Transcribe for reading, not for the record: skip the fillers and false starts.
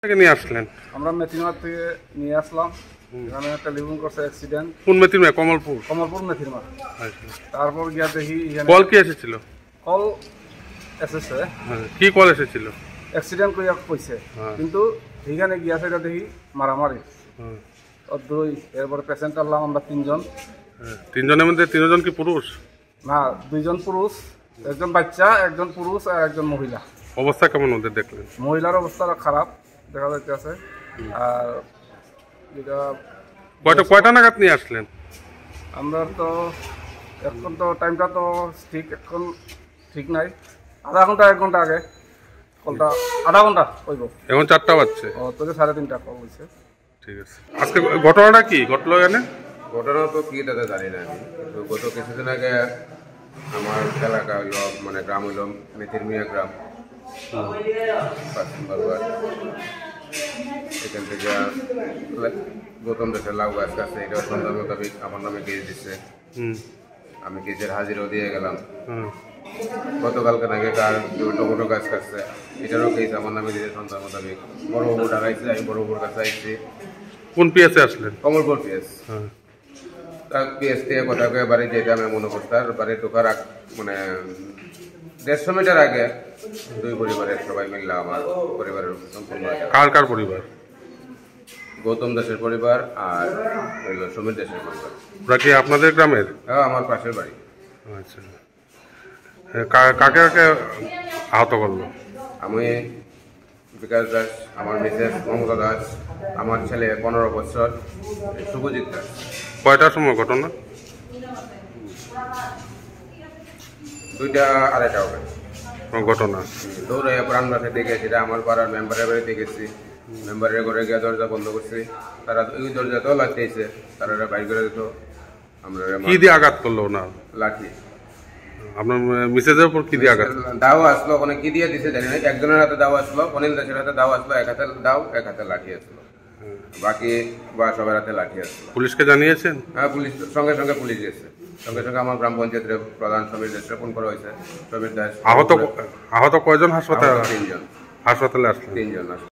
থেকে নিয়ে আসলেন? আমরা মেথিরমার থেকে নিয়ে আসলাম। এখানে একটা লিভিং করছে অ্যাক্সিডেন্ট। কোন মেথিরমার? কমলপুর। কমলপুর মেথিরমার। আচ্ছা। তারপর গিয়া দেখি কল কি এসেছিল? কল এসেছে। কি কল এসেছিল? অ্যাক্সিডেন্ট কইয়া কইছে, কিন্তু এখানে গিয়া সেটা দেখি মারামারি। দুই এরপরে পেশেন্ট আনলাম আমরা তিনজন। তিনজনের মধ্যে তিনজন কি পুরুষ? না, দুইজন পুরুষ, একজন বাচ্চা, একজন পুরুষ আর একজন মহিলা। অবস্থা কেমন ওদের দেখলেন? মহিলার অবস্থা খারাপ দেখা যাইতেছে। আর যেটা কয়টা নাগাদ নিয়ে আসলেন? আমরা তো এখন তো টাইমটা তো এখন ঠিক নাই। আধা ঘন্টা 1 ঘন্টা আগে কলটা, আধা ঘন্টা হইব। এখন 4টা বাজছে। তোদের 3:30 কল হয়েছে। ঠিক আছে। আজকে ঘটনাটা কি ঘটলো এখানে? ঘটনা তো কি দাদা জানি না আমি, কিন্তু গত কিছুদিন আগে আমার এলাকা হইল, মানে গ্রাম হইল মেথিরমিয়া গ্রাম, এখান থেকে গৌতম দেশের লাউ গাছ আছে, এটা সন্ধ্যা মোতাবেক আমার নামে কেস দিচ্ছে। আমি কেসের হাজিরও দিয়ে গেলাম। গতকালকে নাকি কার টমেটো গাছ কাটছে, এটারও কেস আমার নামে দিতে সন্ধ্যা মোতাবেক। বড়বাবু ঢাকাইছে, আমি বড়বাবুর কাছে আসছি। কোন পিএসে আসলেন? কমলপুর পিএস। পিএস থেকে কথা কয়ে বাড়ি যেটা আমি মনে করতাম, বাড়ি ঢোকার মানে 150 মিটার আগে দুই পরিবারের সবাই মিললে আমার পরিবারের সম্পূর্ণ। কার পরিবার? গৌতম দাসের পরিবার আর হইল সমীর দাসের পরিবার। ওরা কি আপনাদের গ্রামের? হ্যাঁ, আমার পাশের বাড়ি। আচ্ছা। কাকে কাকে আহত করলো? আমি বিকাশ দাস, আমার মিসেস মমতা দাস, আমার ছেলে 15 বছর শুভজিৎ দাস। কয়টার সময় ঘটনা? 2টা 2:30 হবে ঘটনা। দৌড়ে প্রাণ বাঁচাতে গেছি, সেটা আমার পাড়ার মেম্বারের বাড়িতে গেছি। মেম্বারের ঘরে গিয়ে দরজা বন্ধ করছি, তারা ওই দরজাতেও লাগতেছে, তারা বাইর করে দিত। আমরা কি দিয়ে আঘাত করলো না? লাঠি। আপনার মিসেজের উপর কি দিয়ে আঘাত? দাও আসলো, ওখানে কি দিয়ে দিছে জানি না। একজনের হাতে দাও আসলো, অনিল দাসের হাতে দাও আসলো, এক হাতে দাও, এক হাতে লাঠি আসলো, বাকি বা সবার হাতে লাঠি আসলো। পুলিশকে জানিয়েছেন? হ্যাঁ, পুলিশ সঙ্গে সঙ্গে পুলিশ গেছে। সঙ্গে সঙ্গে আমার গ্রাম পঞ্চায়েতের প্রধান সমীর দাস ফোন করা হয়েছে। সমীর দাস। আহত কয়জন হাসপাতালে? 3 জন হাসপাতালে আসলেন? 3 জন আসলো।